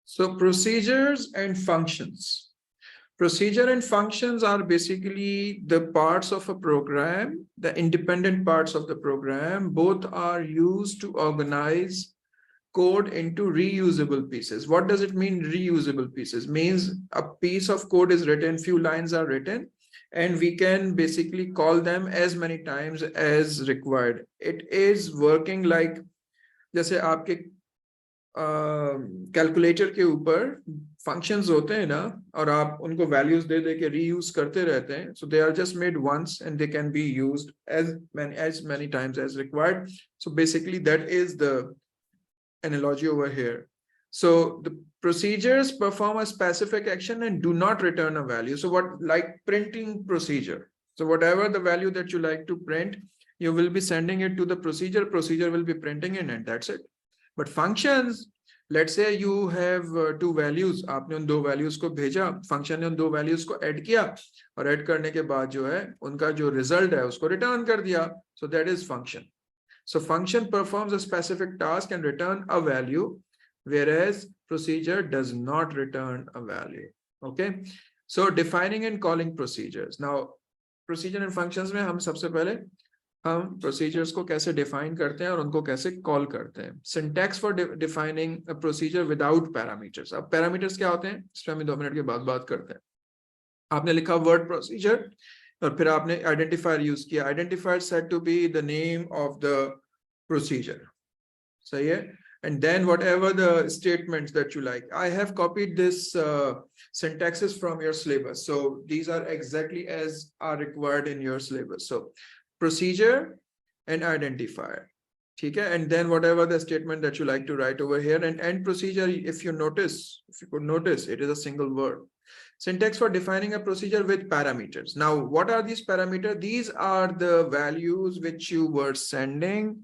So procedures and functions. Procedure and functions are basically the parts of a program, the independent parts of the program. Both are used to organize code into reusable pieces. What does it mean, reusable pieces? Means a piece of code is written, few lines are written, and we can basically call them as many times as required. It is working like, जैसे आपके calculator के ऊपर functions होते हैं ना, और आप उनको वैल्यूज दे दे के रीयूज करते रहते हैं. So they are just made once and they can be used as many times as required. So basically that is the analogy over here. So the procedures perform a specific action and do not return a value. So what, like printing procedure. So whatever the value that you like to print, you will be sending it to the procedure will be printing it, and that's it. But functions, let's say you have two values, आपने उन दो values को भेजा, function ने उन दो values को add किया, और add करने के बाद जो है उनका जो result है उसको return कर दिया. So that is function. So function performs a specific task and return a value, whereas procedure does not return a value. Okay. So defining and calling procedures. Now procedure and functions में हम सबसे पहले हम procedures को कैसे define करते हैं और उनको कैसे कॉल करते हैं. Syntax for defining a procedure without parameters. अब पैरामीटर्स क्या होते हैं, इस पर हम 2 मिनट के बाद बात करते हैं. आपने लिखा वर्ड प्रोसीजर और फिर आपने आइडेंटिफायर यूज किया. Identifier set to be the name of the procedure. सही है. And then whatever the statements that you like. I have copied this syntaxes from your syllabus. So these are exactly as are required in your syllabus. So procedure and identifier. Okay? And then whatever the statement that you like to write over here, and end procedure, if you could notice, it is a single word. Syntax for defining a procedure with parameters. Now, what are these parameters? These are the values which you were sending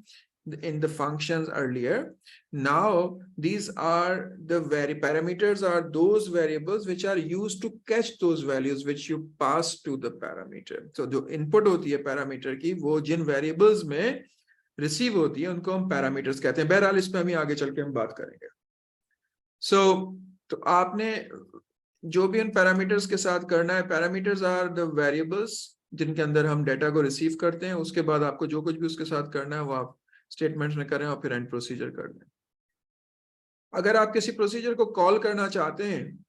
in the functions earlier. Now these are the parameters are those variables which are used to catch those values which you pass to the parameter. So जो input होती है parameter की, वो जिन variables में receive होती है उनको हम parameters कहते हैं. बहरहाल इस पे हम आगे चल के हम बात करेंगे. So तो आपने जो भी उन parameters के साथ करना है, parameters are the variables जिनके अंदर हम data को receive करते हैं. उसके बाद आपको जो कुछ भी उसके साथ करना है वो आप स्टेटमेंट्स में करें और फिर एंड प्रोसीजर कर दें. अगर आप किसी प्रोसीजर को कॉल करना चाहते हैं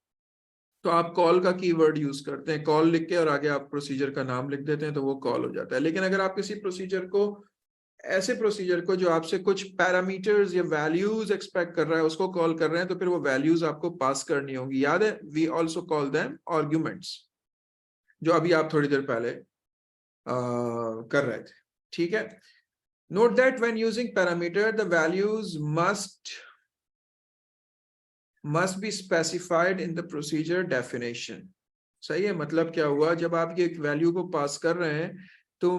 तो आप कॉल का कीवर्ड यूज करते हैं. कॉल लिख के और आगे आप प्रोसीजर का नाम लिख देते हैं तो वो कॉल हो जाता है. लेकिन अगर आप किसी प्रोसीजर को, ऐसे प्रोसीजर को जो आपसे कुछ पैरामीटर्स या वैल्यूज एक्सपेक्ट कर रहा है उसको कॉल कर रहे हैं, तो फिर वो वैल्यूज आपको पास करनी होंगी. याद है, we also call them arguments, जो अभी आप थोड़ी देर पहले कर रहे थे. ठीक है. Note that when using parameter, the values must be specified in the procedure definition. सही है. मतलब क्या हुआ, जब आप ये वैल्यू को पास कर रहे हैं तो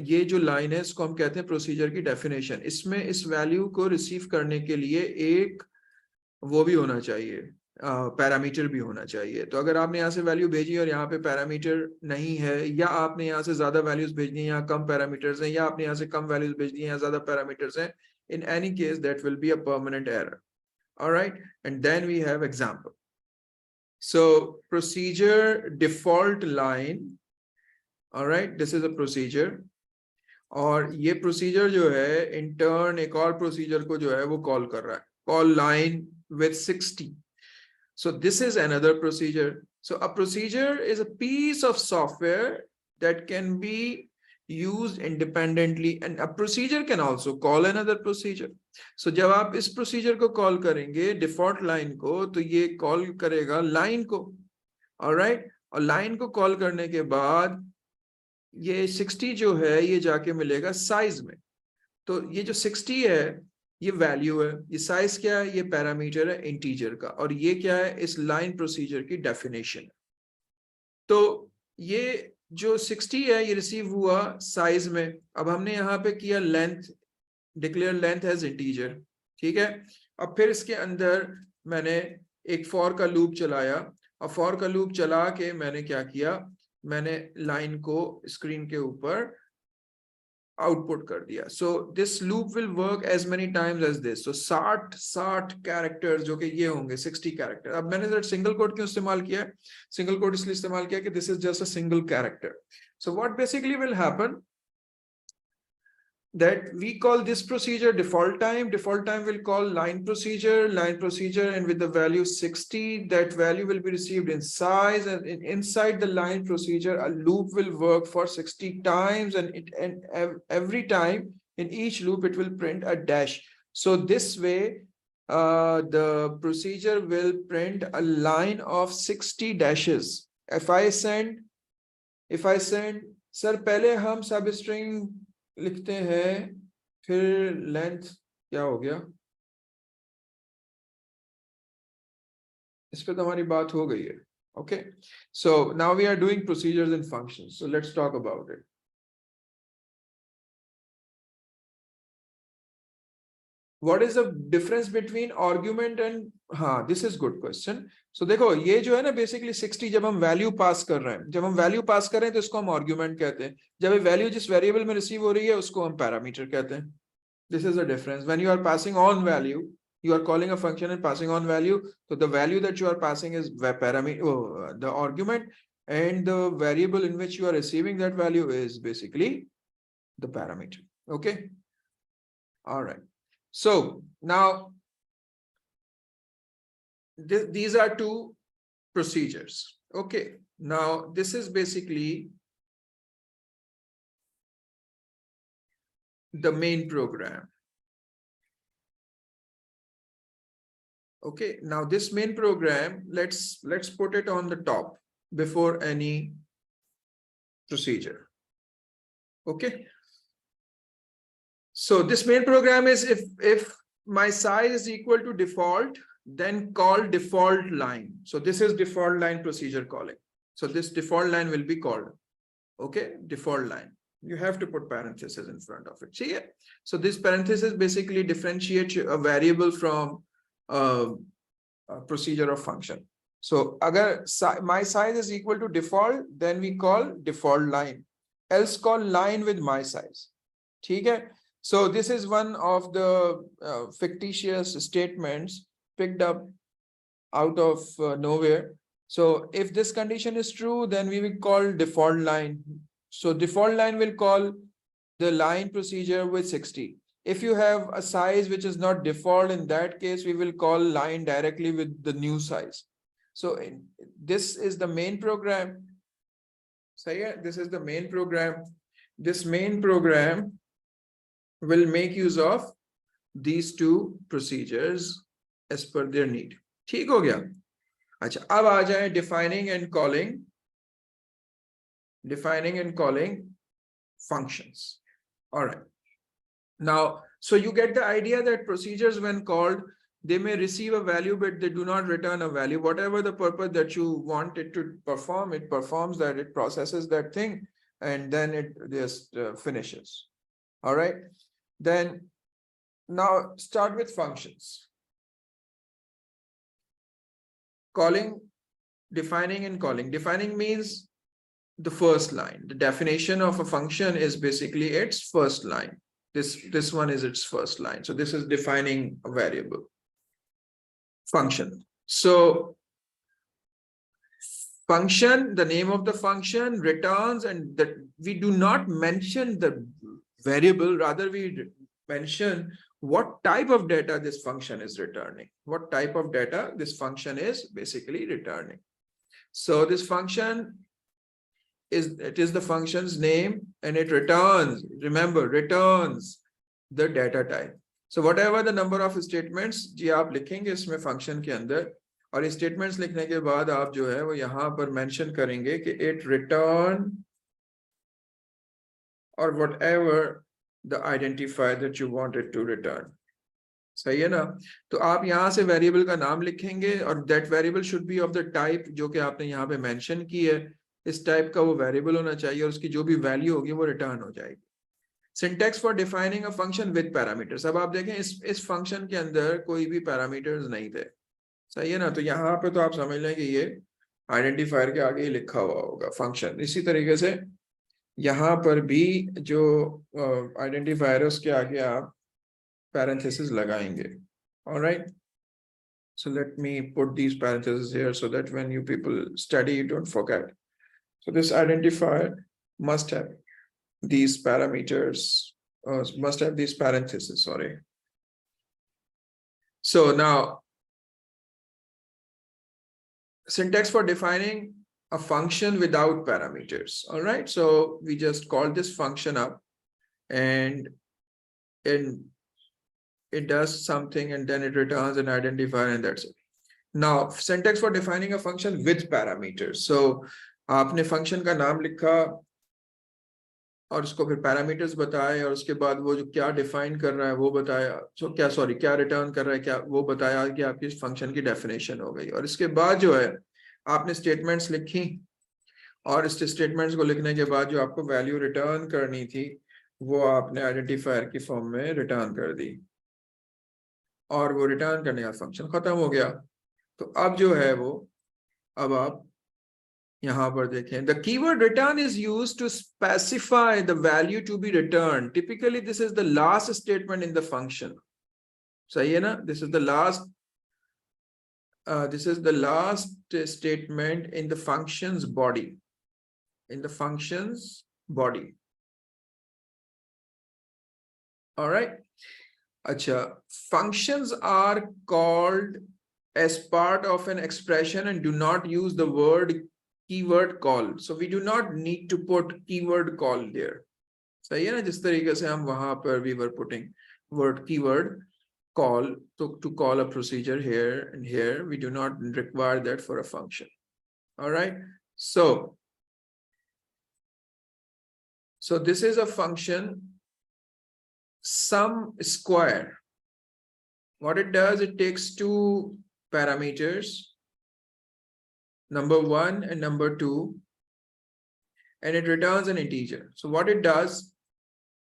ये जो लाइन है इसको हम कहते हैं प्रोसीजर की डेफिनेशन. इसमें इस वैल्यू को रिसीव करने के लिए एक वो भी होना चाहिए, पैरामीटर भी होना चाहिए. तो अगर आपने यहाँ से वैल्यू भेजी और यहाँ पे पैरामीटर नहीं है, या आपने यहाँ से ज्यादा वैल्यूज भेजनी है, यहाँ कम पैरामीटर्स हैं, या आपने यहाँ से कम वैल्यूज भेजनी है, यहाँ ज्यादा पैरामीटर्स हैं, in any case that will be a permanent error. All right. And then we have example. So procedure default line. All right. This is a procedure. और ये procedure जो है in turn एक और procedure को जो है वो call कर रहा है. Call line with 60. So this is another procedure. So a procedure is a piece of software that can be used independently, and a procedure can also call another procedure. So जब आप इस procedure को call करेंगे default line को, तो ये call करेगा line को. All right. और line को call करने के बाद ये 60 जो है ये जाके मिलेगा size में. तो ये जो 60 है ये वैल्यू है, ये साइज क्या है, ये पैरामीटर है इंटीजर का, और ये क्या है, इस लाइन प्रोसीजर की डेफिनेशन. तो ये जो 60 है ये रिसीव हुआ साइज में. अब हमने यहाँ पे किया length, declare length as integer. ठीक है. अब फिर इसके अंदर मैंने एक फॉर का लूप चलाया, और फॉर का लूप चला के मैंने क्या किया, मैंने लाइन को स्क्रीन के ऊपर आउटपुट कर दिया. So this loop will work as many times as this. So 60 characters जो कि ये होंगे 60 कैरेक्टर. अब मैंने सिंगल कोड क्यों इस्तेमाल किया है? सिंगल कोड इसलिए इस्तेमाल किया कि this is just a single character. So what basically will happen, that we call this procedure default time. Default time will call line procedure, and with the value 60, that value will be received in size, and inside the line procedure a loop will work for 60 times, and every time in each loop it will print a dash. So this way the procedure will print a line of 60 dashes. If I send sir, पहले हम substring लिखते हैं, फिर length क्या हो गया, इस पे तो हमारी बात हो गई है. Okay, so now we are doing procedures and functions, so let's talk about it. What is the difference between argument and, हाँ, this is good question. So देखो ये जो है ना basically 60 जब हम वैल्यू पास कर रहे हैं, तो इसको हम आर्ग्यूमेंट कहते हैं. जब वैल्यू जिस वेरिएबल में रिसीव हो रही है उसको हम पैरामीटर कहते हैं. This is the difference. When you are passing on value, you are calling a function and passing on value. So the value that you are passing is parameter, the argument, and the variable in which you are receiving that value is basically the parameter. Okay. All right. So now these are two procedures. Okay. Now this is basically the main program. Okay, now this main program, let's put it on the top before any procedure. Okay, so this main program is, if my size is equal to default, then call default line. So this is default line procedure calling. So this default line will be called, okay, default line. You have to put parentheses in front of it. See it? So this parenthesis basically differentiates a variable from a procedure of function. So agar my size is equal to default, then we call default line, else call line with my size. Okay? So this is one of the fictitious statements picked up out of nowhere. So if this condition is true, then we will call default line. So default line will call the line procedure with 60. If you have a size which is not default, in that case, we will call line directly with the new size. So this is the main program. So yeah, this is the main program. This main program will make use of these two procedures as per their need. ठीक हो गया? अच्छा, अब आ जाए defining and calling functions. All right. Now, so you get the idea that procedures, when called, they may receive a value, but they do not return a value. Whatever the purpose that you want it to perform, it performs that, it processes that thing, and then it just finishes. All right. Then now start with functions. Calling, defining and calling. Defining means the first line. The definition of a function is basically its first line. This one is its first line. So this is defining a variable. Function. So function, the name of the function, returns, and that we do not mention the variable, rather we mention what type of data this function is returning. What type of data this function is basically returning. So this function is the function's name, and it returns, remember, returns the data type. So whatever the number of statements जी आप लिखेंगे इसमें function के अंदर, और statements लिखने के बाद आप जो है वो यहाँ पर mention करेंगे कि it return or whatever the identifier that you want it to return. सही है ना? तो आप यहाँ से variable का नाम लिखेंगे, और that variable should be of the type जो कि आपने यहाँ पे mention की है. इस टाइप का वो वेरिएबल होना चाहिए, और उसकी जो भी वैल्यू होगी वो रिटर्न हो जाएगी. Syntax for defining a function with parameters. अब आप देखें इस फंक्शन के अंदर कोई भी पैरामीटर्स नहीं थे. सही है ना? तो यहाँ पे तो आप समझ लें कि ये आइडेंटिफायर के आगे ही लिखा हुआ होगा फंक्शन. इसी तरीके से यहाँ पर भी जो आइडेंटिफायर है उसके आगे आप parentheses लगाएंगे. All right. So let me put these parentheses here so that when you people study, you don't forget. So this identifier must have these parameters, must have these parentheses, sorry. So now, syntax for defining a function without parameters. All right, so we just call this function up and it does something and then it returns an identifier and that's it. Now, syntax for defining a function with parameters. So आपने function का नाम लिखा और उसको फिर parameters बताए और उसके बाद वो जो क्या डिफाइन कर रहा है वो बताया, क्या रिटर्न कर रहा है क्या वो बताया कि आपकी फंक्शन की डेफिनेशन हो गई. और इसके बाद जो है आपने स्टेटमेंट्स लिखी और इस स्टेटमेंट्स को लिखने के बाद जो आपको वैल्यू रिटर्न करनी थी वो आपने आइडेंटिफायर की फॉर्म में रिटर्न कर दी और वो रिटर्न करने का फंक्शन खत्म हो गया. तो अब जो है वो अब आप यहाँ पर देखें, the keyword return is used to specify the value to be returned. Typically, this is the last statement in the function. सही है ना? This is the last statement in the function's body. In the function's body. All right. Acha, functions are called as part of an expression and do not use the word keyword call. So we do not need to put keyword call there. सही है ना? जिस तरीके से हम वहां पर we were putting word keyword call to call a procedure here and here. We do not require that for a function. All right. So this is a function sum square. What it does, it takes two parameters, number 1 and number 2, and it returns an integer. So what it does,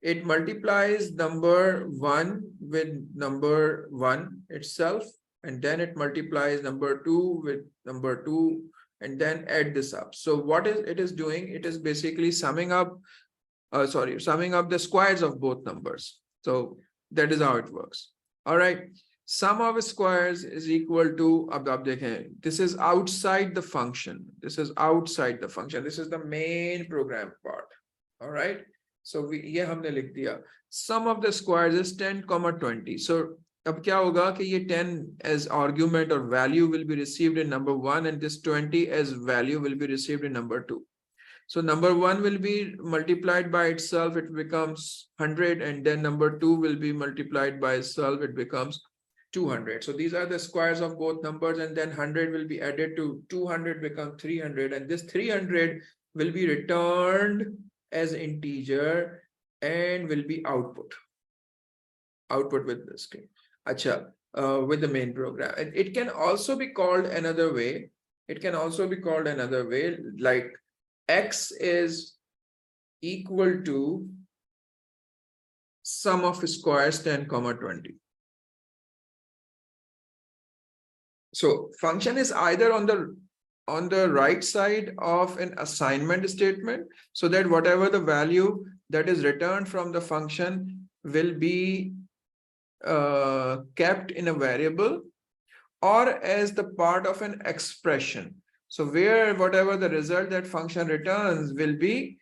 it multiplies number 1 with number 1 itself, and then it multiplies number 2 with number 2, and then add this up. So what it is doing, it is basically summing up the squares of both numbers. So that is how it works. All right. Sum of squares is equal to, this is outside the function. This is outside the function. This is the main program part. All right. So ये हमने लिख दिया. Sum of the squares is 10,20. So अब क्या होगा कि ये 10 as argument or value will be received in number 1 and this 20 as value will be received in number 2. So number 1 will be multiplied by itself, it becomes 100, and then number 2 will be multiplied by itself, it becomes 200. So these are the squares of both numbers, and then 100 will be added to 200, become 300, and this 300 will be returned as integer and will be output with the string. Acha, with the main program. And it can also be called another way. Like X is equal to sum of squares 10,20. So function is either on the right side of an assignment statement, so that whatever the value that is returned from the function will be kept in a variable, or as the part of an expression. So where whatever the result that function returns will be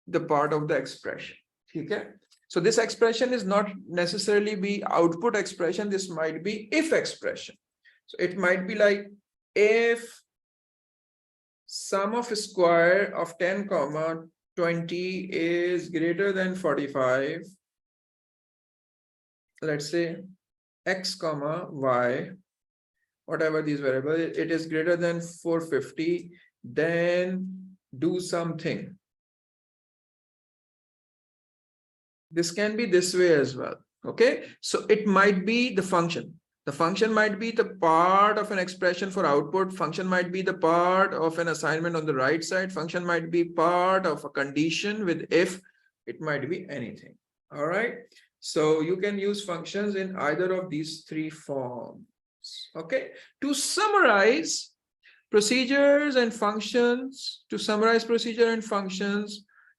the part of the expression. Okay. So this expression is not necessarily be output expression. This might be if expression. So it might be like if sum of square of 10,20 is greater than 45, let's say x comma y, whatever these variables, it is greater than 450, then do something. This can be this way as well. Okay, so it might be the function. The function might be the part of an expression for output. Function might be the part of an assignment on the right side. Function might be part of a condition with if. It might be anything. All right. So you can use functions in either of these three forms. Okay. To summarize procedures and functions,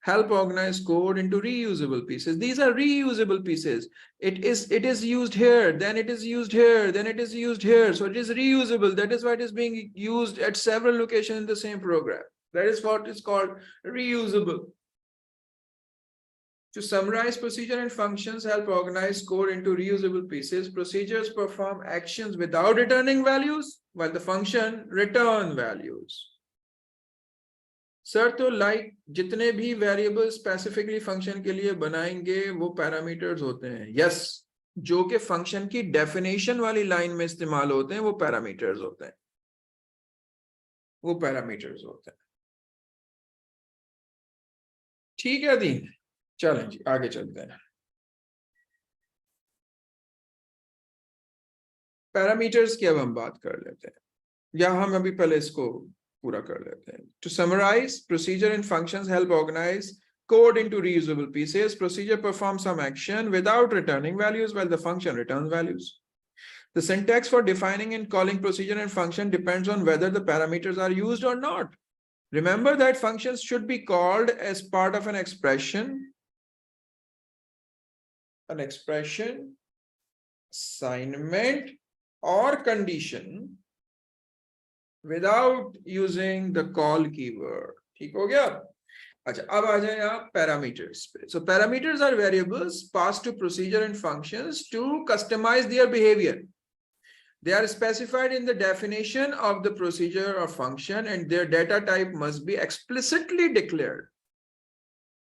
help organize code into reusable pieces. These are reusable pieces. It is used here, then it is used here, then it is used here. So it is reusable. That is why it is being used at several locations in the same program. That is what is called reusable. To summarize, procedure and functions help organize code into reusable pieces. Procedures perform actions without returning values, while the function return values. Sir तो like जितने भी variable specifically function के लिए बनाएंगे वो parameters होते हैं. Yes, जो कि फंक्शन की डेफिनेशन वाली लाइन में इस्तेमाल होते हैं वो पैरामीटर्स होते हैं. वो पैरामीटर्स होते हैं. ठीक है दी, चलें जी आगे चलते हैं. पैरामीटर्स की अब हम बात कर लेते हैं, या हम अभी पहले इसको पूरा कर लेते हैं. To summarize, procedure and functions help organize code into reusable pieces. Procedure performs some action without returning values, while the function returns values. The syntax for defining and calling procedure and function depends on whether the parameters are used or not. Remember that functions should be called as part of an expression, assignment, or condition without using the call keyword. ठीक हो गया? अच्छा, अब आ जाए आप parameters पे. So parameters are variables passed to procedure and functions to customize their behavior. They are specified in the definition of the procedure or function, and their data type must be explicitly declared.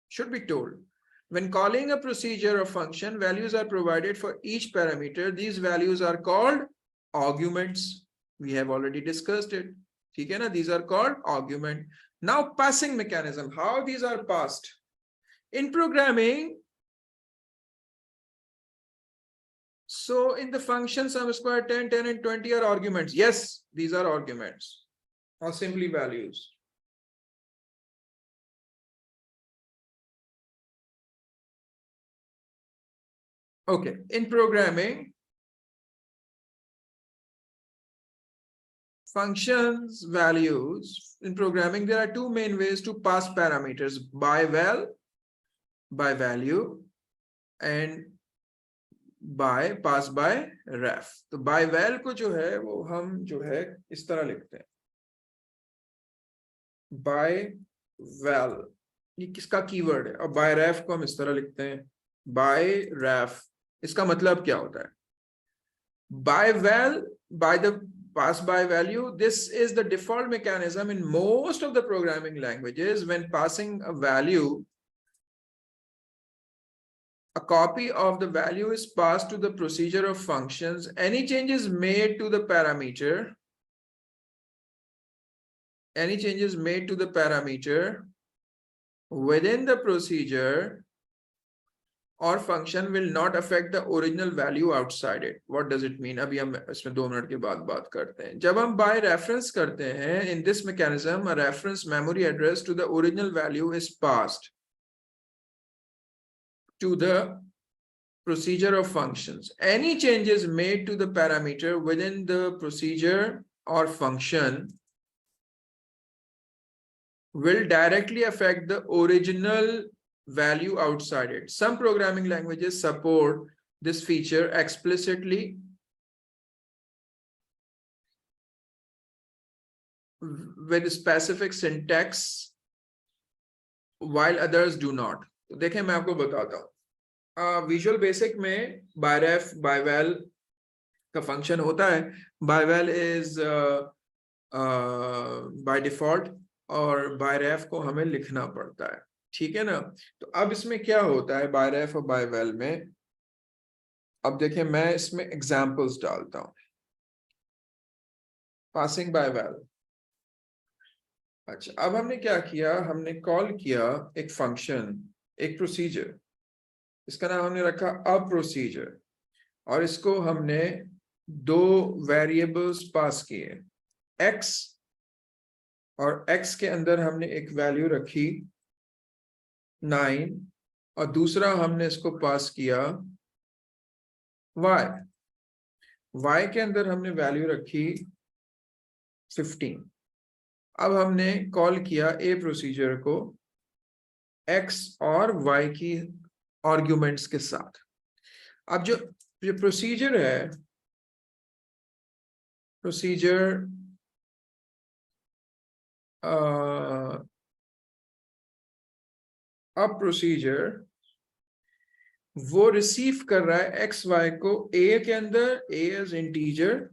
Should be told. When calling a procedure or function, values are provided for each parameter. These values are called arguments. We have already discussed it. ठीक है ना? These are called argument. Now passing mechanism, how these are passed. In programming, so in the function sum square 10, 10 and 20 are arguments. Yes, these are arguments or simply values. Okay, in programming, functions, values, in programming, there are two main ways to pass parameters: by val, by value, and by pass by ref. तो by val को जो है वो हम जो है इस तरह लिखते हैं. by val ये किसका कीवर्ड है, और by ref को हम इस तरह लिखते हैं. by ref इसका मतलब क्या होता है? by val, by the pass by value, this is the default mechanism in most of the programming languages. When passing a value, a copy of the value is passed to the procedure of functions. Any changes made to the parameter, within the procedure or function will not affect the original value outside it. What does it mean? अभी हम इसमें 2 minute के बाद बात करते हैं. जब हम by reference करते हैं, in this mechanism, a reference memory address to the original value is passed to the procedure of functions. Any changes made to the parameter within the procedure or function will directly affect the original value outside it. Some programming languages support this feature explicitly, with specific syntax, while others do not. तो देखें मैं आपको बताता हूँ. Visual basic में by ref, by val का function होता है. by val is by default, और by ref को हमें लिखना पड़ता है. ठीक है ना? तो अब इसमें क्या होता है by ref और by val में? अब देखें मैं इसमें एग्जांपल्स डालता हूं. Passing by val. अच्छा, अब हमने क्या किया? हमने कॉल किया एक फंक्शन, एक प्रोसीजर. इसका नाम हमने रखा अब प्रोसीजर, और इसको हमने 2 वेरिएबल्स पास किए, x, और x के अंदर हमने एक वैल्यू रखी 9, और दूसरा हमने इसको पास किया y के अंदर हमने वैल्यू रखी 15. अब हमने कॉल किया ए प्रोसीजर को x और y की आर्ग्यूमेंट्स के साथ। अब जो प्रोसीजर है, प्रोसीजर अब प्रोसीजर वो रिसीव कर रहा है एक्स वाई को ए के अंदर a as integer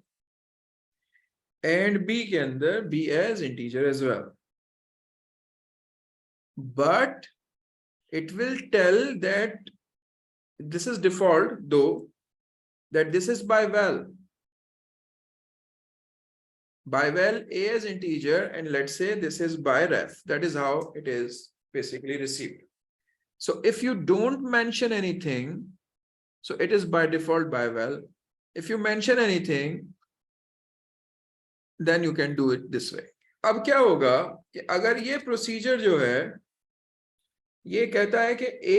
and b के अंदर b as integer as well, but it will tell that this is default though, that this is by val a as integer, and let's say this is by ref. That is how it is basically received. So if you don't mention anything, so it is by default by val. If you mention anything, then you can do it this way. अब क्या होगा कि अगर ये procedure जो है ये कहता है कि a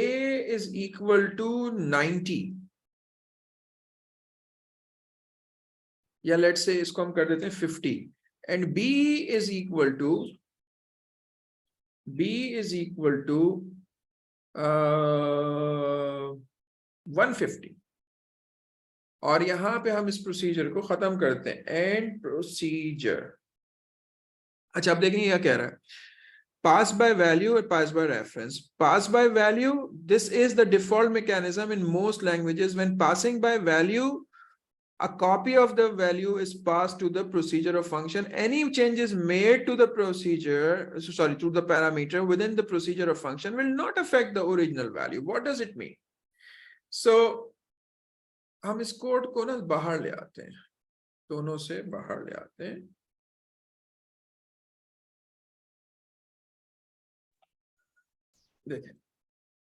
is equal to 90, या लेट्स से इसको हम कर देते हैं 50, and b is equal to 150, और यहां पे हम इस प्रोसीजर को खत्म करते हैं एंड प्रोसीजर। अच्छा, अब देखेंगे क्या कह रहा है, pass by value or pass by reference. Pass by value, this is the default mechanism in most languages. When passing by value, a copy of the value is passed to the procedure or function. Any changes made to the procedure, to the parameter within the procedure or function will not affect the original value. What does it mean? So, हम इस code को ना बाहर ले आते हैं, दोनों से बाहर ले आते हैं। देखें,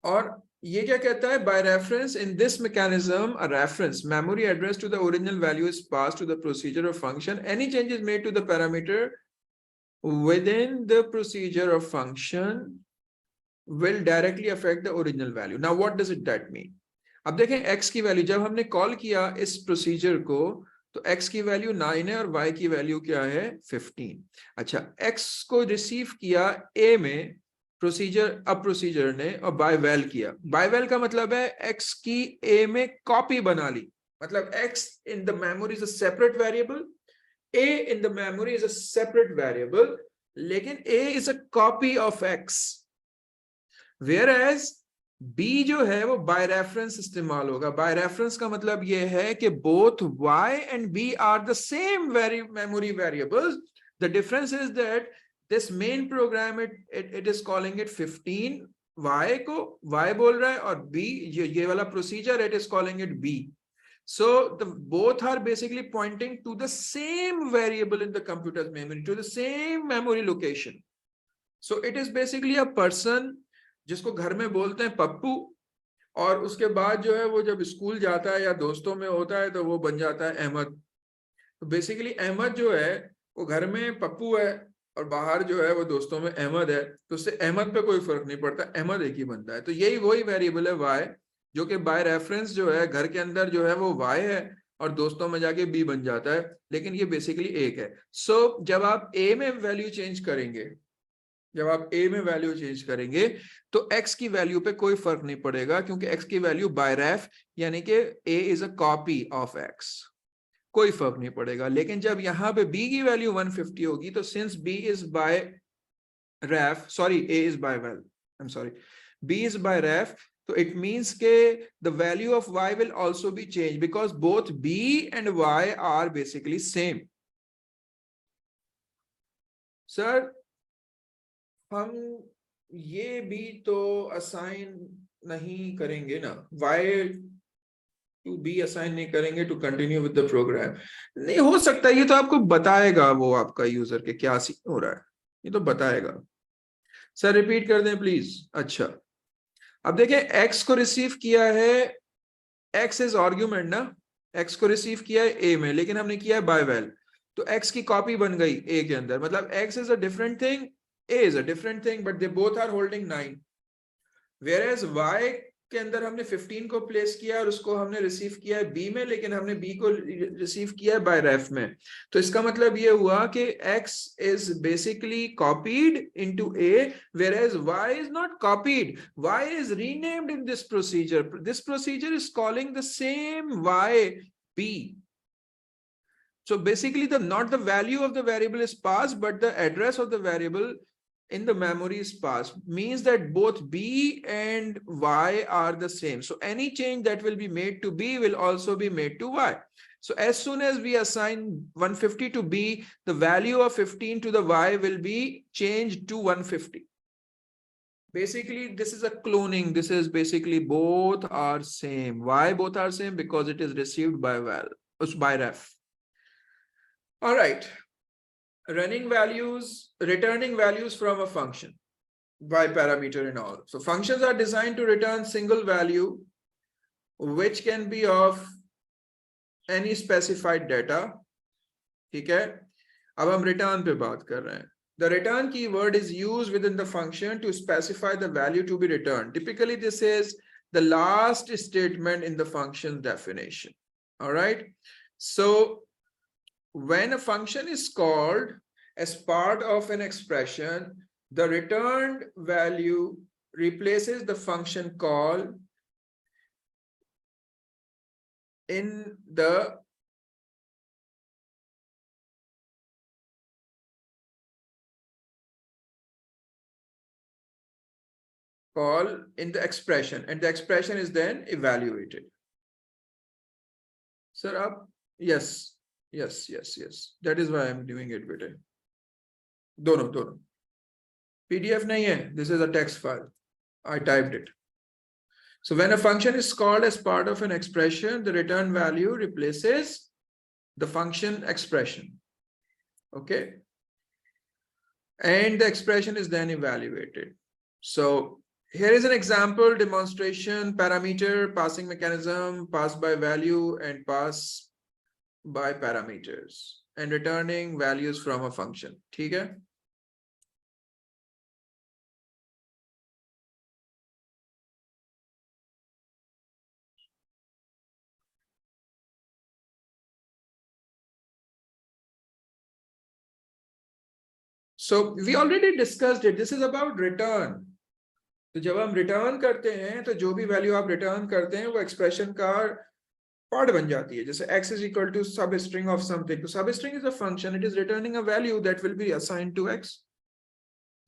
और ये क्या कहता है, by reference in this mechanism a reference memory address to the original value is passed to the procedure or function. Any changes made to the parameter within the procedure or function will directly affect the original value. Now what does it that mean? अब देखें, x की value जब हमने call किया इस procedure को तो x की वैल्यू 9 है और y की वैल्यू क्या है 15। अच्छा, x को रिसीव किया a में प्रोसीजर, अब प्रोसीजर ने और बाय वेल किया। बाय वेल का मतलब है x की a में कॉपी बना ली, मतलब x in the memory is a separate variable, a in the memory is a separate variable, लेकिन a is a copy of x, whereas b जो है वो बाय रेफरेंस इस्तेमाल होगा। बाय रेफरेंस का मतलब ये है कि both y and b are the same memory variables. The difference is that this main program it is calling it 15, y को y बोल रहा है, और b ये वाला procedure it is calling it b. So the both are basically pointing to the same variable in the computer's memory, to the same memory location. So it is basically a person जिसको घर में बोलते हैं पप्पू, और उसके बाद जो है वो जब स्कूल जाता है या दोस्तों में होता है तो वो बन जाता है अहमद। तो बेसिकली अहमद जो है वो घर में पप्पू है और बाहर जो है वो दोस्तों में अहमद है, तो उससे अहमद पे कोई फर्क नहीं पड़ता, अहमद एक ही बनता है। तो यही वही वेरिएबल है y, जो कि बाय रेफरेंस जो है घर के अंदर जो है वो y है और दोस्तों में जाके b बन जाता है, लेकिन ये बेसिकली एक है। सो जब आप a में वैल्यू चेंज करेंगे, जब आप a में वैल्यू चेंज करेंगे तो x की वैल्यू पे कोई फर्क नहीं पड़ेगा, क्योंकि x की वैल्यू बाय रेफ यानी कि a is a copy of x, कोई फर्क नहीं पड़ेगा। लेकिन जब यहाँ पे b की वैल्यू 150 होगी तो since b is by ref, sorry a is by well, I am sorry, b is by ref, तो इट मींस के the value of y will also be change because both b and y are basically same. Sir हम ये भी तो assign नहीं करेंगे ना, y to be assign नहीं करेंगे to continue with the program? नहीं हो सकता, ये तो आपको बताएगा वो आपका यूजर के क्या सीन हो रहा है, ये तो बताएगा। सर रिपीट कर दें प्लीज। अच्छा, अब देखें, x को रिसीव किया है, x इज आर्ग्यूमेंट ना, x को रिसीव किया है a में, लेकिन हमने किया है बाय वेल, तो x की कॉपी बन गई a के अंदर, मतलब x is a different thing, a is a different thing, but they both are holding 9. Whereas y के अंदर हमने 15 को प्लेस किया और उसको हमने रिसीव किया है बी में, लेकिन हमने बी को रिसीव किया है बाय रेफ में। तो इसका मतलब ये हुआ कि x is basically copied into a, whereas y is not copied. Y is renamed in this procedure. This procedure is calling the same y b. So basically not the value of the variable is passed, but the address of the variable in the memory is passed, means that both b and y are the same. So any change that will be made to b will also be made to y. So as soon as we assign 150 to b, the value of 15 to the y will be changed to 150. Basically, this is a cloning. This is basically both are same. Why both are same? Because it is received by by ref. All right. Returning values from a function by parameter and all. So functions are designed to return single value, which can be of any specified data. ठीक है? अब हम return पे बात कर रहे हैं. The return keyword is used within the function to specify the value to be returned. Typically, this is the last statement in the function definition. All right. So when a function is called as part of an expression, the returned value replaces the function call in the expression, and the expression is then evaluated. Sir, up? Yes. Yes. That is why I'm doing it better. Dono. PDF nahi hai. This is a text file. I typed it. So when a function is called as part of an expression, the return value replaces the function expression. Okay. And the expression is then evaluated. So here is an example demonstration: parameter, passing mechanism, pass by value and pass by parameters, and returning values from a function. ठीक है? So we already discussed it. This is about return. तो जब हम return करते हैं तो जो भी वैल्यू आप रिटर्न करते हैं वो एक्सप्रेशन का पार्ट बन जाती है. जैसे x is equal to substring of something. तो substring is a function. It is returning a value that will be assigned to x.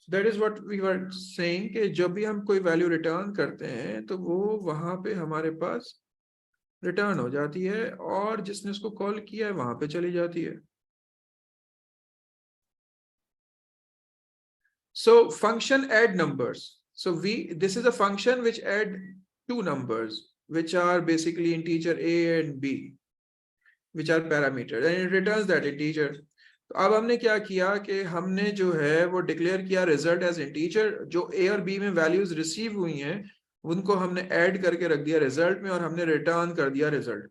That is what we were saying कि जब भी हम कोई वैल्यू रिटर्न करते हैं तो वो वहां पे हमारे पास रिटर्न हो जाती है और जिसने उसको कॉल किया है वहां पे चली जाती है. So function add numbers. So this is a function which add two numbers, which are basically integer a and b, which are parameters, and it returns that integer. तो अब हमने क्या किया कि हमने जो है वो डिक्लेयर किया रिजल्ट एज इंटीजर. जो a और b में वैल्यूज रिसीव हुई हैं उनको हमने ऐड करके रख दिया रिजल्ट में और हमने रिटर्न कर दिया रिजल्ट.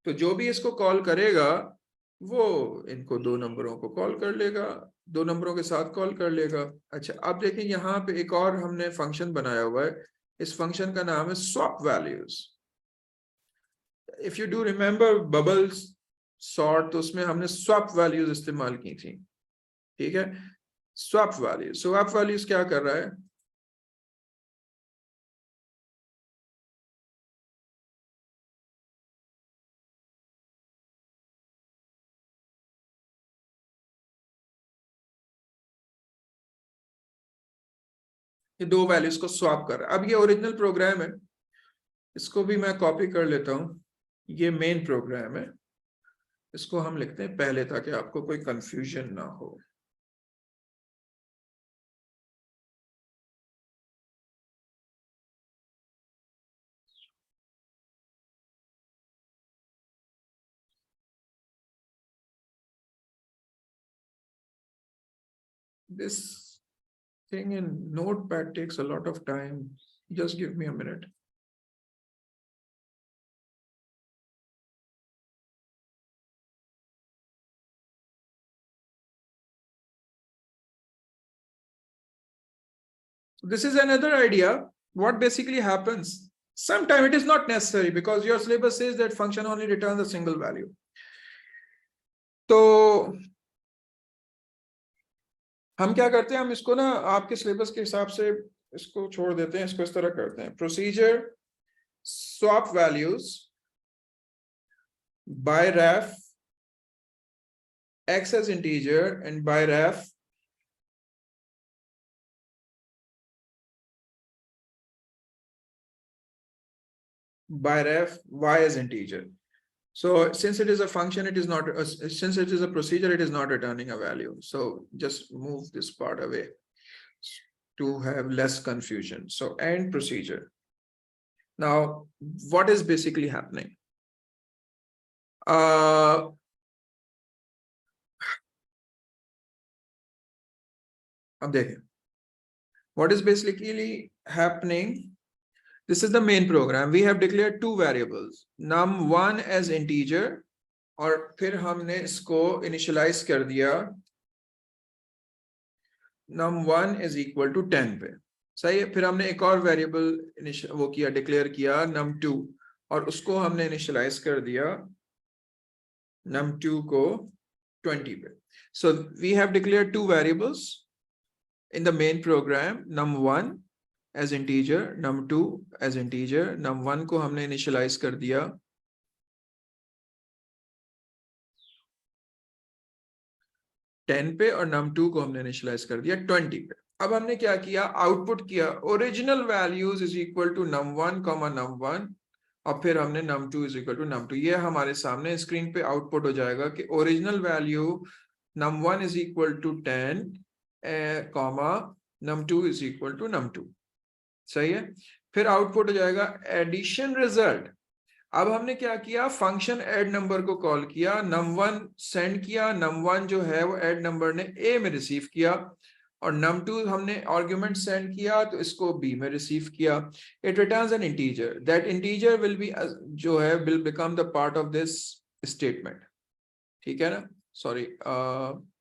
तो जो भी इसको कॉल करेगा वो इनको दो नंबरों को कॉल कर लेगा, दो नंबरों के साथ कॉल कर लेगा. अच्छा, अब देखें यहाँ पे एक और हमने फंक्शन बनाया हुआ है. इस फंक्शन का नाम है swap values. If you do remember bubbles sort, तो उसमें हमने स्वैप वैल्यूज इस्तेमाल की थी. ठीक है, स्वैप वैल्यूज क्या कर रहा है? ये दो वैल्यूज को स्वैप कर रहा है. अब ये ओरिजिनल प्रोग्राम है, इसको भी मैं कॉपी कर लेता हूं. ये मेन प्रोग्राम है, इसको हम लिखते हैं पहले ताकि आपको कोई कंफ्यूजन ना हो. This thing in Notepad takes a lot of time. Just give me a minute. This is another idea what basically happens, sometimes it is not necessary because your syllabus says that function only returns a single value. तो हम क्या करते हैं, हम इसको ना आपके syllabus के हिसाब से इसको छोड़ देते हैं, इसको इस तरह करते हैं, procedure swap values by ref x as integer and by ref y as integer. So since it is a function, it is not, since it is a procedure, it is not returning a value. So just move this part away to have less confusion. So end procedure. Now, what is basically happening? अब देखें, what is basically happening? This is the main program. We have declared two variables, num1 as integer, और फिर हमने इसको initialize कर दिया num1 is equal to 10 पे, सही है। फिर हमने एक और वेरिएबल वो किया, डिक्लेयर किया num2, और उसको हमने इनिशियलाइज कर दिया num2 को 20 पे. So we have declared two variables in the main program, num1 as integer, num2 as integer. num1 को हमने इनिशियलाइज कर दिया 10 पे और num2 को हमने इनिशियलाइज कर दिया 20 पे. अब हमने क्या किया, आउटपुट किया original values is equal to num1 comma num1, और फिर हमने num2 is equal to num2. ये हमारे सामने स्क्रीन पे आउटपुट हो जाएगा कि original value num1 is equal to 10 comma num2 is equal to num2, सही है. फिर आउटपुट हो जाएगा एडिशन रिजल्ट. अब हमने क्या किया, फंक्शन ऐड नंबर को कॉल किया, num1 सेंड किया, num1 जो है वो ऐड नंबर ने a में रिसीव किया, और num2 हमने आर्गुमेंट सेंड किया तो इसको b में रिसीव किया. It returns N integer, that integer will be जो है will become the part of this statement, ठीक है ना, सॉरी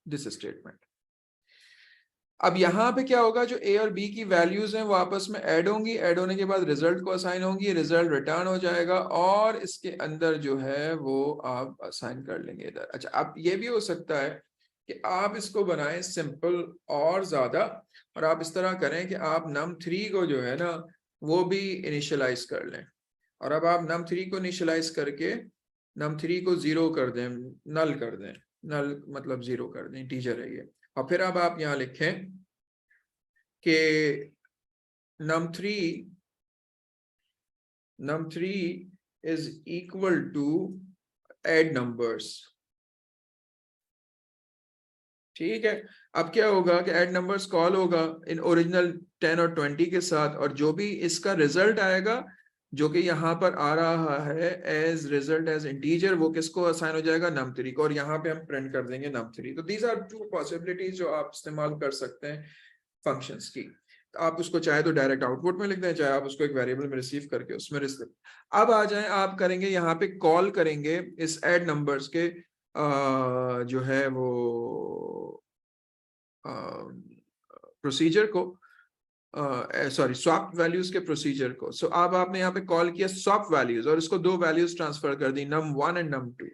दिस स्टेटमेंट. अब यहाँ पे क्या होगा, जो a और b की वैल्यूज हैं वो आपस में ऐड होंगी, ऐड होने के बाद रिजल्ट को असाइन होंगी, रिजल्ट रिटर्न हो जाएगा, और इसके अंदर जो है वो आप असाइन कर लेंगे इधर. अच्छा, अब ये भी हो सकता है कि आप इसको बनाएं सिंपल और ज्यादा, और आप इस तरह करें कि आप num3 को जो है ना वो भी इनिशियलाइज कर लें, और अब आप num3 को इनिशियलाइज करके num3 को 0 कर दें, नल कर दें, नल मतलब 0 कर दें, इंटीजर है ये. और फिर अब आप यहाँ लिखें कि num3 is equal to add numbers, ठीक है. अब क्या होगा कि add numbers कॉल होगा इन ओरिजिनल 10 और 20 के साथ, और जो भी इसका रिजल्ट आएगा जो कि यहाँ पर आ रहा है एज रिजल्ट एज इंटीजर, वो किसको असाइन हो जाएगा, num3 को, और यहाँ पे हम प्रिंट कर देंगे num3. तो दीज आर टू पॉसिबिलिटीज जो आप इस्तेमाल कर सकते हैं फंक्शंस की. आप उसको चाहे तो डायरेक्ट आउटपुट में लिख दें, चाहे आप उसको एक वेरिएबल में रिसीव करके उसमें रिसीव. अब आ जाए, आप करेंगे यहाँ पे कॉल करेंगे इस ऐड नंबर्स के जो है वो प्रोसीजर को, सॉरी स्वैप वैल्यूज के प्रोसीजर को. सो अब आपने यहाँ पे कॉल किया स्वैप वैल्यूज, और इसको दो वैल्यूज ट्रांसफर कर दी, num1 and num2.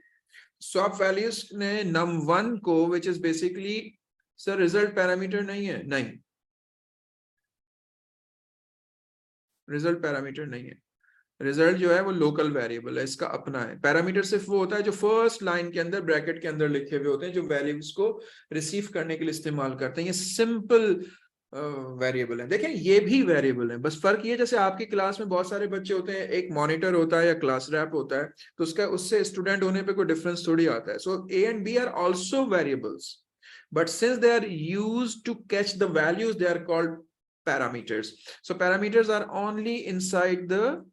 Swap values ने num1 को, which is basically sir result parameter नहीं है, नहीं, रिजल्ट पैरामीटर नहीं है. रिजल्ट जो है वो लोकल वेरिएबल है, इसका अपना है. पैरामीटर सिर्फ वो होता है जो फर्स्ट लाइन के अंदर ब्रैकेट के अंदर लिखे हुए होते हैं, जो वैल्यूज को रिसीव करने के लिए इस्तेमाल करते हैं. ये सिंपल वेरिएबल है. देखें ये भी वेरिएबल है, बस फर्क ये, जैसे आपकी क्लास में बहुत सारे बच्चे होते हैं, एक मॉनिटर होता है या क्लास रैप होता है, तो उसका उससे स्टूडेंट होने पे कोई डिफरेंस थोड़ी आता है. So A and B are also variables, but since they are used to catch the values, they are called parameters. So parameters are only inside the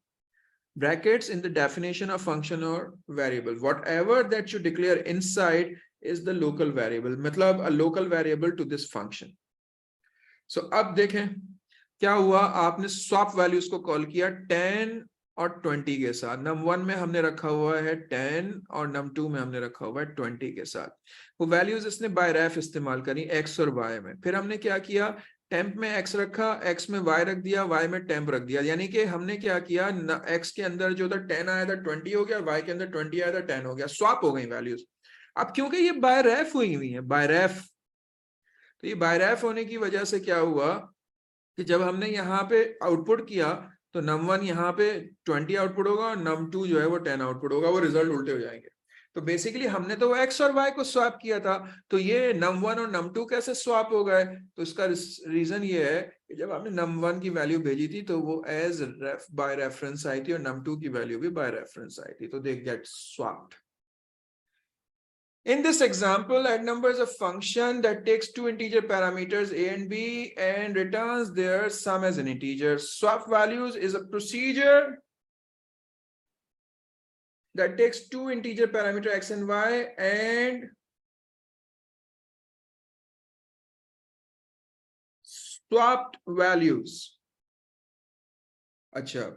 brackets in the definition of function or variable. Whatever that you declare inside is the local variable, मतलब a local variable to this function. So अब देखें क्या हुआ, आपने swap values को call किया 10 और 20 के साथ. num1 में हमने रखा हुआ है 10 और num2 में हमने रखा हुआ है 20 के साथ. वो वैल्यूज इसने बाय रेफ इस्तेमाल करी x और y में. फिर हमने क्या किया, टेम्प में x रखा, x में y रख दिया, y में टेम्प रख दिया, यानी कि हमने क्या किया, x के अंदर जो था 10 आया था 20 हो गया, y के अंदर 20 आया था 10 हो गया, स्वैप हो गई वैल्यूज। अब क्योंकि ये बाय रेफ हुई हुई है, बाय रेफ, तो ये बाय रेफ होने की वजह से क्या हुआ कि जब हमने यहाँ पे आउटपुट किया तो num1 यहाँ पे 20 आउटपुट होगा और num2 जो है वो 10 आउटपुट होगा, वो रिजल्ट उल्टे हो जाएंगे। तो बेसिकली हमने तो x और y को स्वैप किया था, तो ये num1 और num2 कैसे स्वैप हो गए? तो इसका रीजन ये है कि जब आपने num1 की वैल्यू भेजी थी तो वो एज बाय रेफरेंस आई थी और num2 की वैल्यू भी बाय रेफरेंस आई थी, तो they get swapped. In this example, add number is a function that takes two integer parameters a and b and returns their sum as an integer. Swap values is a procedure that takes two integer parameter x and y and swapped values. Acha.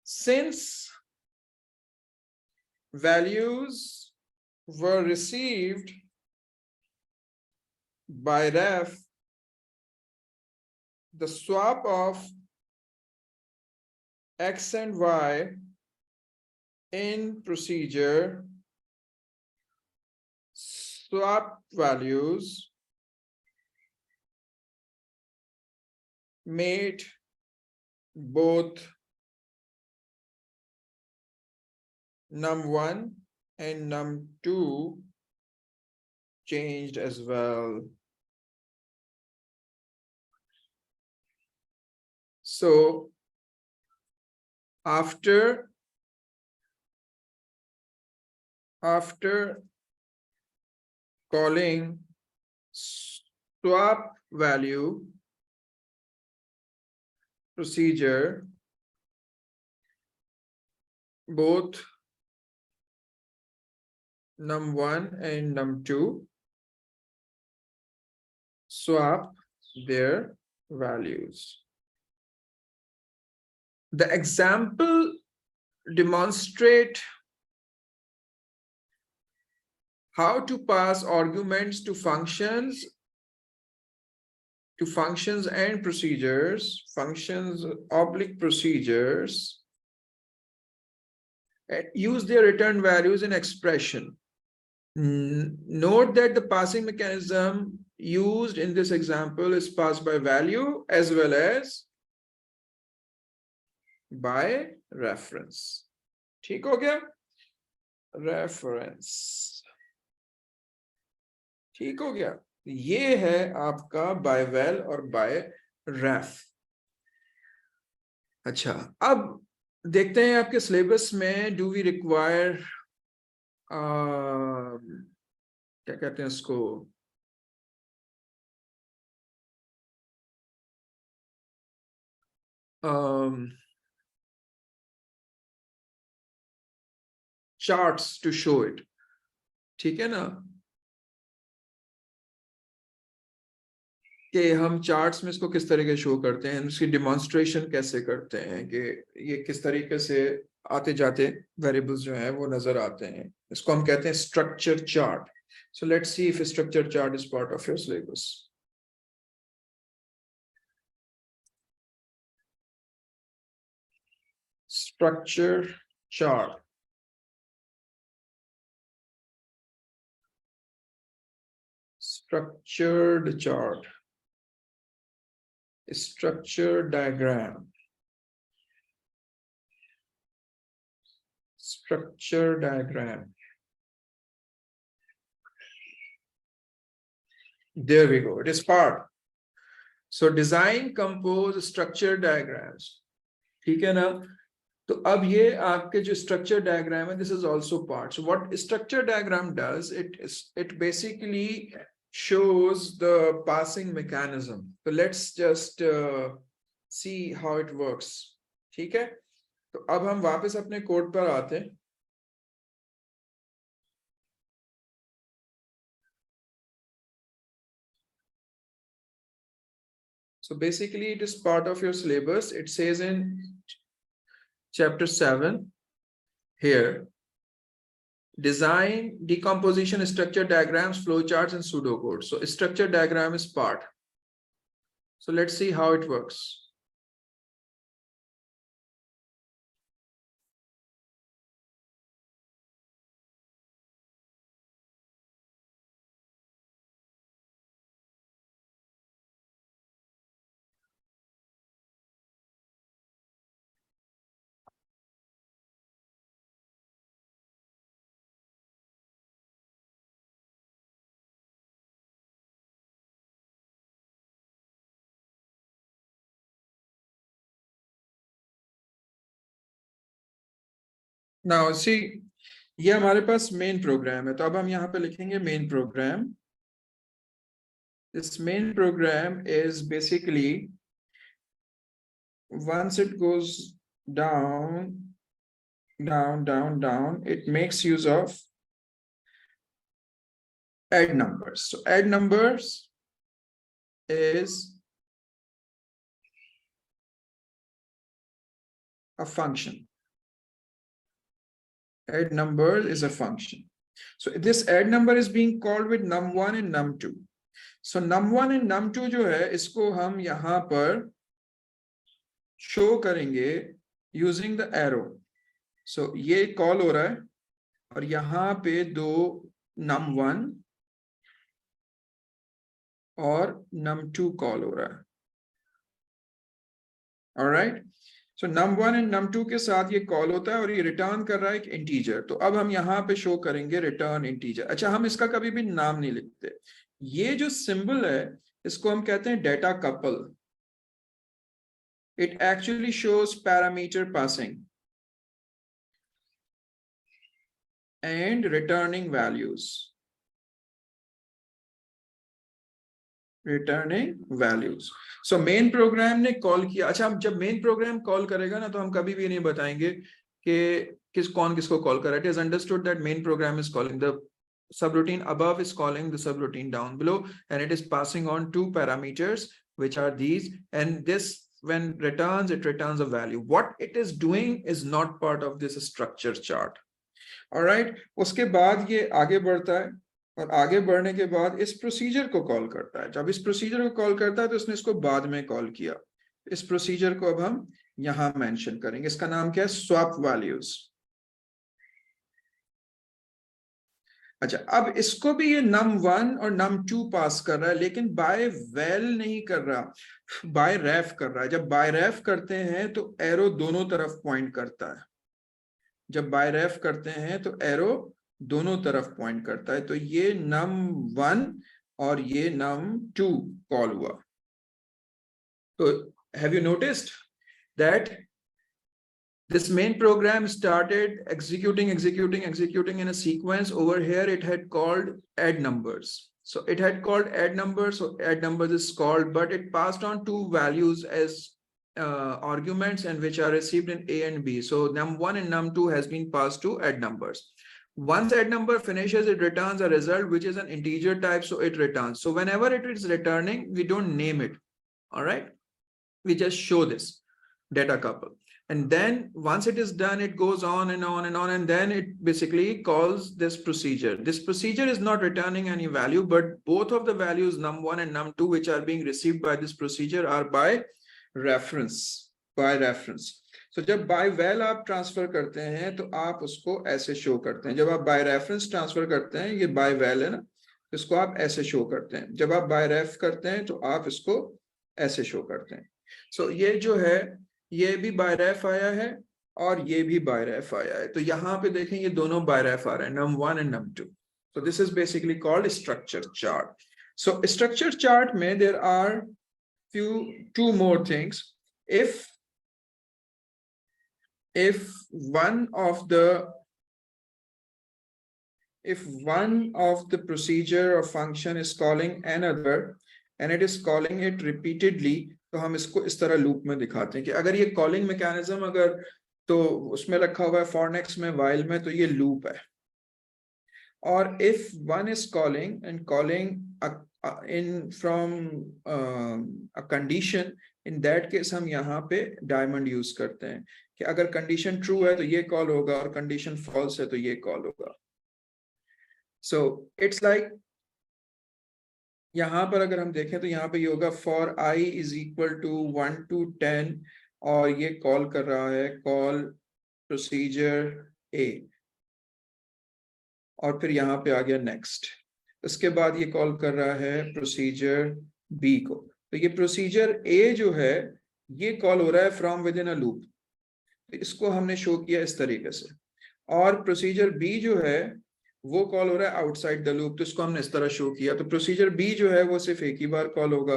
Since values were received by ref, the swap of x and y in procedure swap values made both num1 and num2 changed as well. So after calling swap value procedure, both num1 and num2 swap their values. The example demonstrate how to pass arguments to functions and procedures, procedures, and use their return values in expression. Note that the passing mechanism used in this example is passed by value as well as by reference. ठीक हो गया? Reference. ठीक हो गया? ये है आपका by val और by ref. अच्छा, अब देखते हैं आपके सिलेबस में do we require क्या कहते हैं इसको, charts to show it. ठीक है ना, कि हम चार्ट्स में इसको किस तरीके शो करते हैं, इसकी डिमॉन्स्ट्रेशन कैसे करते हैं, कि ये किस तरीके से आते जाते वेरिएबल्स जो हैं वो नजर आते हैं, इसको हम कहते हैं structure chart. So let's see if structure chart is part of your syllabus. Structure chart. Structured chart. Structure diagram. Structure diagram. There we go. It is part. So design, compose structure diagrams. ठीक है ना? तो अब ये आपके जो structure diagram है, this is also part. So what structure diagram does, it basically shows the passing mechanism. So let's just see how it works. ठीक है? तो अब हम वापस अपने कोड पर आते हैं. So basically it is part of your syllabus. It says in chapter 7 here, design, decomposition, structure diagrams, flowcharts, and pseudocode. So structure diagram is part. So let's see how it works. Now see, ये हमारे पास main program है, तो अब हम यहाँ पे लिखेंगे main program. This main program is basically, once it goes down, it makes use of add numbers. So add numbers is a function. Add number is a function. So this add number is being called with num1 and num2. So num1 and num2 जो है, इसको हम यहाँ पर show करेंगे using the arrow. So ये call हो रहा है और यहाँ पे दो num1 और num2 call हो रहा है. All right. So num1 and num2 के साथ ये कॉल होता है और ये रिटर्न कर रहा है एक इंटीजर. तो अब हम यहाँ पे शो करेंगे रिटर्न इंटीजर. अच्छा, हम इसका कभी भी नाम नहीं लिखते. ये जो सिंबल है इसको हम कहते हैं data couple. It actually shows parameter passing and returning values. Returning values. So main program ने कॉल किया. अच्छा, जब मेन प्रोग्राम कॉल करेगा ना, तो हम कभी भी नहीं बताएंगे कि कौन किसको कॉल कर रहा है. It is understood that main program is calling the subroutine above is calling the subroutine down below, and it is passing on two parameters, which are these, and this when returns, it returns a value. What it is doing is not part of this structure chart. All right. उसके बाद ये आगे बढ़ता है और आगे बढ़ने के बाद इस प्रोसीजर को कॉल करता है. जब इस प्रोसीजर को कॉल करता है तो उसने इसको बाद में कॉल किया. इस प्रोसीजर को अब हम यहां मेंशन करेंगे. इसका नाम क्या है? Swap values. अच्छा, अब इसको भी ये num1 और num2 पास कर रहा है, लेकिन बाय वेल नहीं कर रहा, बाय रेफ कर रहा है. जब बाय रेफ करते हैं तो एरो दोनों तरफ पॉइंट करता है. जब बाय रेफ करते हैं तो एरो दोनों तरफ पॉइंट करता है. तो ये num1 और ये num2 कॉल हुआ. तो have you noticed that this main program started executing in a sequence. Over here it had called add numbers. So it had called add numbers. So add numbers is called, but it passed on two values as arguments, and which are received in A and B. So num1 and num2 has been passed to add numbers. Once add number finishes, it returns a result which is an integer type. So it returns. So whenever it is returning, we don't name it. All right. We just show this data couple. And then once it is done, it goes on and on and on, and then it basically calls this procedure. This procedure is not returning any value, but both of the values num1 and num2 which are being received by this procedure are by reference. So जब by val आप transfer करते हैं तो आप उसको ऐसे show करते हैं. जब आप by reference ट्रांसफर करते हैं, ये by val है ना, इसको आप ऐसे शो करते हैं. जब आप by ref करते हैं तो आप इसको ऐसे शो करते हैं. So ये जो है, ये भी बाय रेफ आया है और ये भी बाय रेफ आया है. तो यहाँ पे देखें, ये दोनों बाय रेफ आ रहे हैं, num1 and num2. So this is basically called structure chart. So structure chart में there are two more things. If one of the procedure or function is calling another and it is calling it repeatedly, तो हम इसको इस तरह loop में दिखाते हैं कि अगर ये कॉलिंग मैकेनिज्म अगर तो उसमें रखा हुआ है for next में, while में, तो ये लूप है. और if one is calling and calling in from a condition, in that case हम यहाँ पे डायमंड यूज करते हैं कि अगर कंडीशन ट्रू है तो ये कॉल होगा और कंडीशन फॉल्स है तो ये कॉल होगा. So it's like यहाँ पर अगर हम देखें तो यहाँ पे ये होगा for I is equal to 1 to 10 और ये कॉल कर रहा है कॉल प्रोसीजर A और फिर यहाँ पे आ गया नेक्स्ट। उसके बाद ये कॉल कर रहा है प्रोसीजर B को। तो ये प्रोसीजर A जो है ये कॉल हो रहा है from with in a loop, इसको हमने शो किया इस तरीके से। और प्रोसीजर B जो है वो कॉल हो रहा है आउटसाइड द लूप, तो इसको हमने इस तरह शो किया। तो प्रोसीजर B जो है वो सिर्फ एक ही बार कॉल होगा।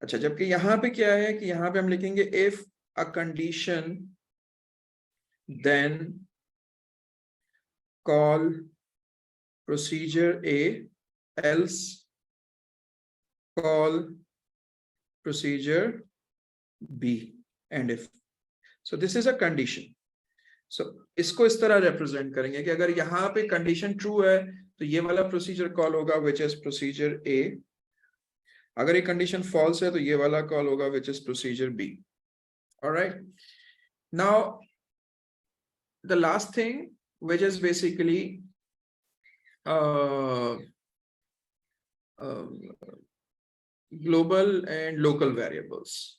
अच्छा, जबकि यहाँ पे क्या है कि यहाँ पे हम लिखेंगे if a condition then call procedure A else call procedure B and if so this is a condition। so इसको इस तरह रिप्रेजेंट करेंगे कि अगर यहाँ पे कंडीशन ट्रू है तो ये वाला प्रोसीजर कॉल होगा विच इज प्रोसीजर A, अगर ये कंडीशन फॉल्स है तो ये वाला कॉल होगा which is procedure B। Alright, now the last thing which is basically global and local variables।